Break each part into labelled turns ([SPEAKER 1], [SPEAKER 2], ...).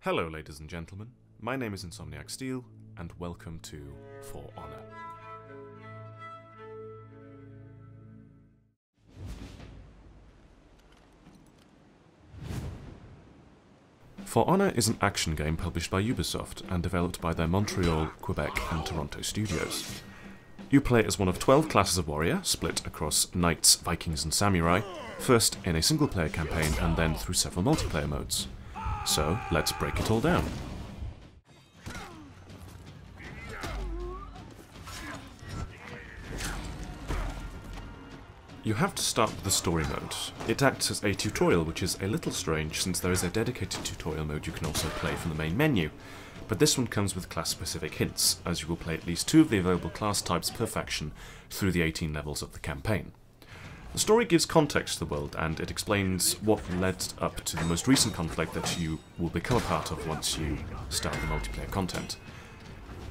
[SPEAKER 1] Hello ladies and gentlemen, my name is InsomniacSteel and welcome to For Honor. For Honor is an action game published by Ubisoft and developed by their Montreal, Quebec and Toronto studios. You play as one of 12 classes of warrior, split across knights, vikings and samurai, first in a single player campaign and then through several multiplayer modes. So let's break it all down. You have to start with the story mode. It acts as a tutorial, which is a little strange since there is a dedicated tutorial mode you can also play from the main menu. But this one comes with class-specific hints, as you will play at least 2 of the available class types per faction through the 18 levels of the campaign. The story gives context to the world, and it explains what led up to the most recent conflict that you will become a part of once you start the multiplayer content.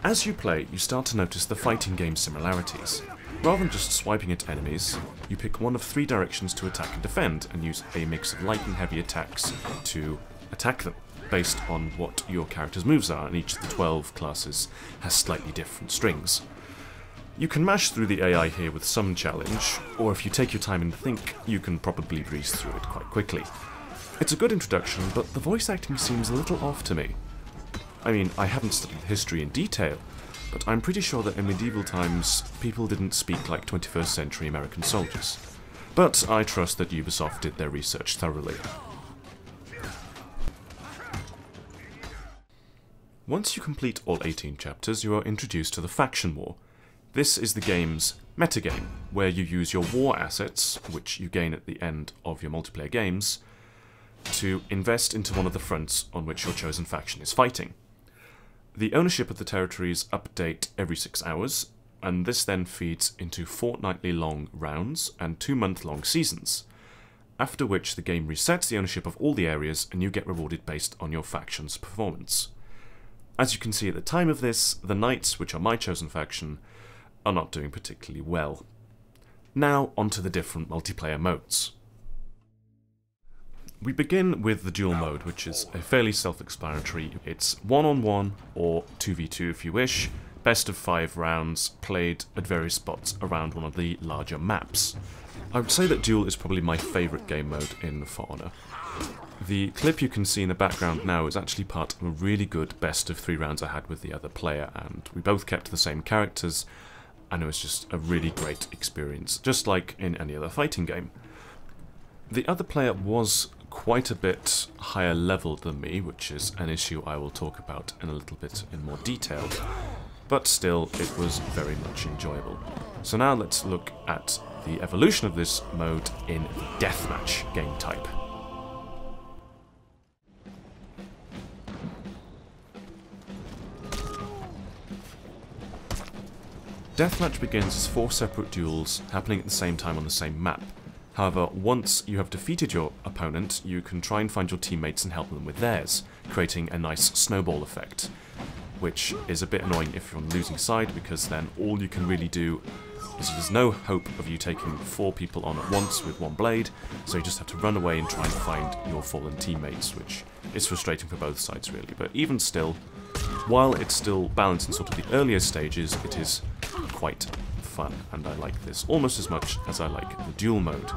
[SPEAKER 1] As you play, you start to notice the fighting game similarities. Rather than just swiping at enemies, you pick one of 3 directions to attack and defend, and use a mix of light and heavy attacks to attack them, based on what your character's moves are, and each of the 12 classes has slightly different strings. You can mash through the AI here with some challenge, or if you take your time and think, you can probably breeze through it quite quickly. It's a good introduction, but the voice acting seems a little off to me. I mean, I haven't studied history in detail, but I'm pretty sure that in medieval times, people didn't speak like 21st century American soldiers. But I trust that Ubisoft did their research thoroughly. Once you complete all 18 chapters, you are introduced to the faction war. This is the game's metagame, where you use your war assets, which you gain at the end of your multiplayer games, to invest into one of the fronts on which your chosen faction is fighting. The ownership of the territories update every 6 hours, and this then feeds into fortnightly long rounds and 2-month-long seasons, after which the game resets the ownership of all the areas and you get rewarded based on your faction's performance. As you can see at the time of this, the Knights, which are my chosen faction, are not doing particularly well. Now onto the different multiplayer modes. We begin with the duel mode, which is a fairly self-explanatory. It's 1-on-1 or 2v2 if you wish, best of 5 rounds played at various spots around one of the larger maps. I would say that duel is probably my favourite game mode in For Honor. The clip you can see in the background now is actually part of a really good best of 3 rounds I had with the other player, and we both kept the same characters, and it was just a really great experience, just like in any other fighting game. The other player was quite a bit higher level than me, which is an issue I will talk about in a little bit in more detail, but still it was very much enjoyable. So now let's look at the evolution of this mode in the Deathmatch game type. Deathmatch begins as 4 separate duels happening at the same time on the same map. However, once you have defeated your opponent, you can try and find your teammates and help them with theirs, creating a nice snowball effect, which is a bit annoying if you're on the losing side, because then all you can really do is there's no hope of you taking 4 people on at once with 1 blade, so you just have to run away and try and find your fallen teammates, which is frustrating for both sides really. But even still, while it's still balanced in sort of the earlier stages, it is quite fun, and I like this almost as much as I like the duel mode.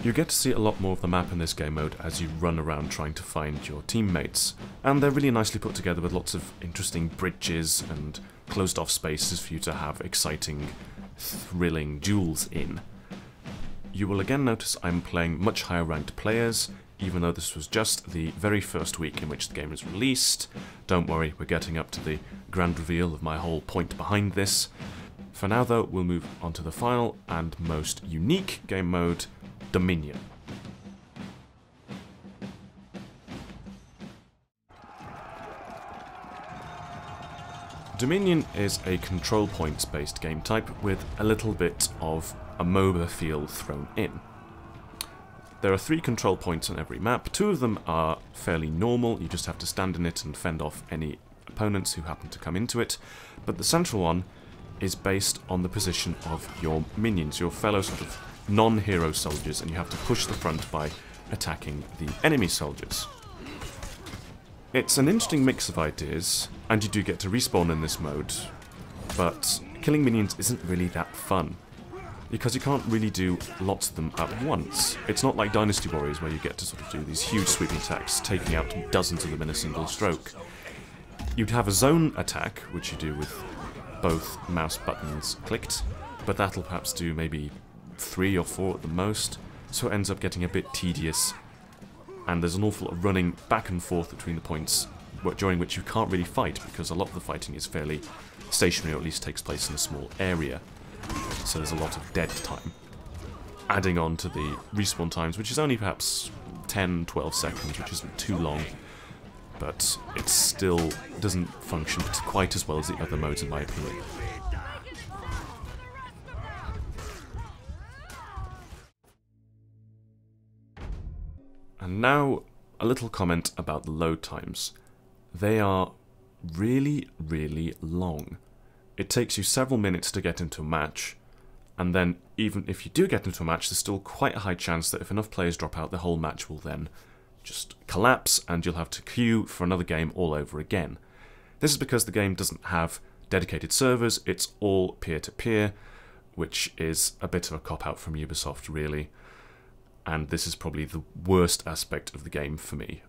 [SPEAKER 1] You get to see a lot more of the map in this game mode as you run around trying to find your teammates, and they're really nicely put together with lots of interesting bridges and closed off spaces for you to have exciting, thrilling duels in. You will again notice I'm playing much higher ranked players, even though this was just the very first week in which the game was released. Don't worry, we're getting up to the grand reveal of my whole point behind this. For now though, we'll move on to the final and most unique game mode, Dominion. Dominion is a control points based game type with a little bit of a MOBA feel thrown in. There are 3 control points on every map. 2 of them are fairly normal, you just have to stand in it and fend off any opponents who happen to come into it, but the central one is based on the position of your minions, your fellow sort of non-hero soldiers, and you have to push the front by attacking the enemy soldiers. It's an interesting mix of ideas, and you do get to respawn in this mode, but killing minions isn't really that fun, because you can't really do lots of them at once. It's not like Dynasty Warriors where you get to sort of do these huge sweeping attacks, taking out dozens of them in a single stroke. You'd have a zone attack, which you do with both mouse buttons clicked, but that'll perhaps do maybe 3 or 4 at the most, so it ends up getting a bit tedious, and there's an awful lot of running back and forth between the points during which you can't really fight, because a lot of the fighting is fairly stationary, or at least takes place in a small area, so there's a lot of dead time. Adding on to the respawn times, which is only perhaps 10-12 seconds, which isn't too long, but it still doesn't function quite as well as the other modes in my opinion. And now, a little comment about the load times. They are really, really long. It takes you several minutes to get into a match, and then even if you do get into a match, there's still quite a high chance that if enough players drop out, the whole match will then just collapse, and you'll have to queue for another game all over again. This is because the game doesn't have dedicated servers, it's all peer-to-peer, which is a bit of a cop-out from Ubisoft, really. And this is probably the worst aspect of the game for me.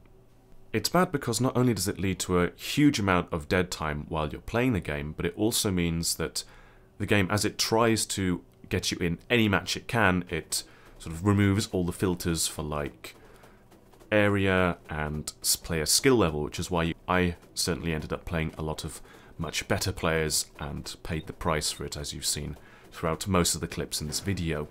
[SPEAKER 1] It's bad because not only does it lead to a huge amount of dead time while you're playing the game, but it also means that the game, as it tries to get you in any match it can, it sort of removes all the filters for like area and player skill level, which is why I certainly ended up playing a lot of much better players and paid the price for it, as you've seen throughout most of the clips in this video.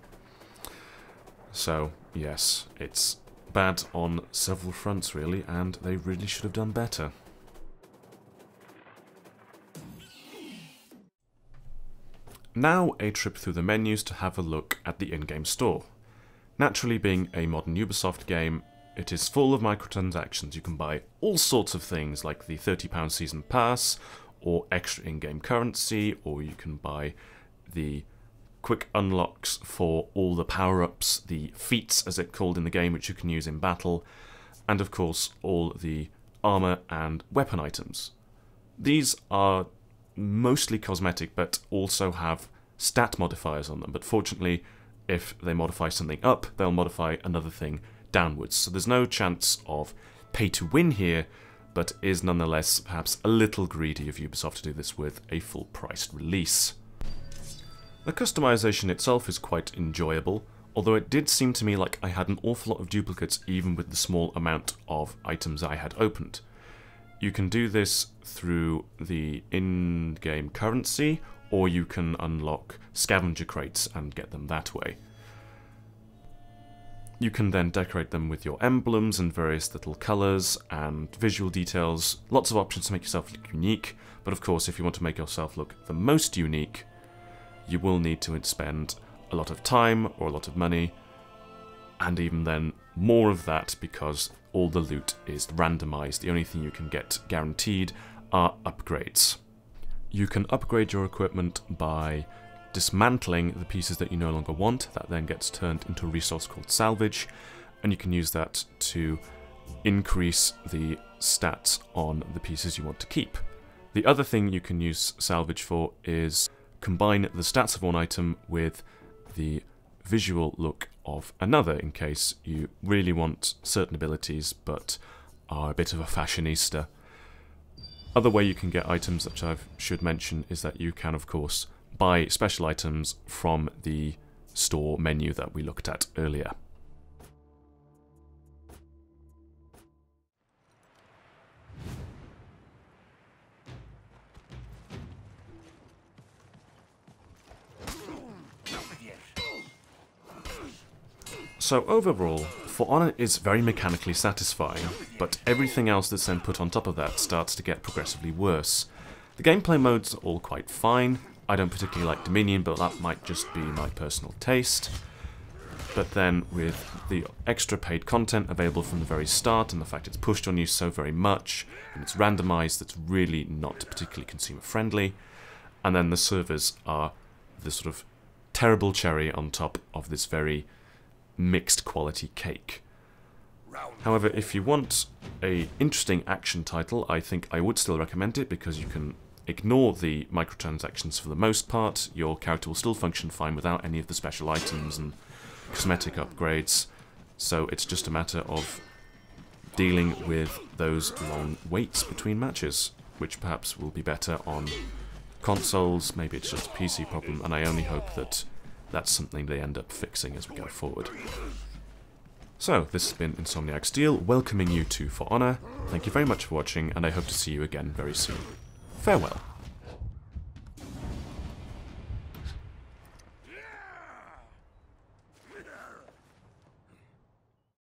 [SPEAKER 1] So, yes, it's bad on several fronts, really, and they really should have done better. Now, a trip through the menus to have a look at the in-game store. Naturally, being a modern Ubisoft game, it is full of microtransactions. You can buy all sorts of things, like the £30 season pass, or extra in-game currency, or you can buy the quick unlocks for all the power-ups, the feats as it's called in the game, which you can use in battle, and of course all the armor and weapon items. These are mostly cosmetic, but also have stat modifiers on them, but fortunately if they modify something up, they'll modify another thing downwards, so there's no chance of pay to win here, but is nonetheless perhaps a little greedy of Ubisoft to do this with a full-priced release. The customization itself is quite enjoyable, although it did seem to me like I had an awful lot of duplicates even with the small amount of items I had opened. You can do this through the in-game currency, or you can unlock scavenger crates and get them that way. You can then decorate them with your emblems and various little colours and visual details, lots of options to make yourself look unique, but of course if you want to make yourself look the most unique, you will need to spend a lot of time or a lot of money, and even then more of that because all the loot is randomized. The only thing you can get guaranteed are upgrades. You can upgrade your equipment by dismantling the pieces that you no longer want. That then gets turned into a resource called salvage, and you can use that to increase the stats on the pieces you want to keep. The other thing you can use salvage for is combine the stats of one item with the visual look of another, in case you really want certain abilities but are a bit of a fashionista. Other way you can get items that I should mention is that you can of course buy special items from the store menu that we looked at earlier. So overall, For Honor is very mechanically satisfying, but everything else that's then put on top of that starts to get progressively worse. The gameplay modes are all quite fine. I don't particularly like Dominion, but that might just be my personal taste. But then with the extra paid content available from the very start, and the fact it's pushed on you so very much, and it's randomized, that's really not particularly consumer friendly. And then the servers are the sort of terrible cherry on top of this very mixed quality cake. However, if you want a interesting action title, I think I would still recommend it, because you can ignore the microtransactions for the most part. Your character will still function fine without any of the special items and cosmetic upgrades, so it's just a matter of dealing with those long waits between matches, which perhaps will be better on consoles. Maybe it's just a PC problem, and I only hope that that's something they end up fixing as we go forward. So, this has been InsomniacSteel, welcoming you to For Honor. Thank you very much for watching, and I hope to see you again very soon. Farewell.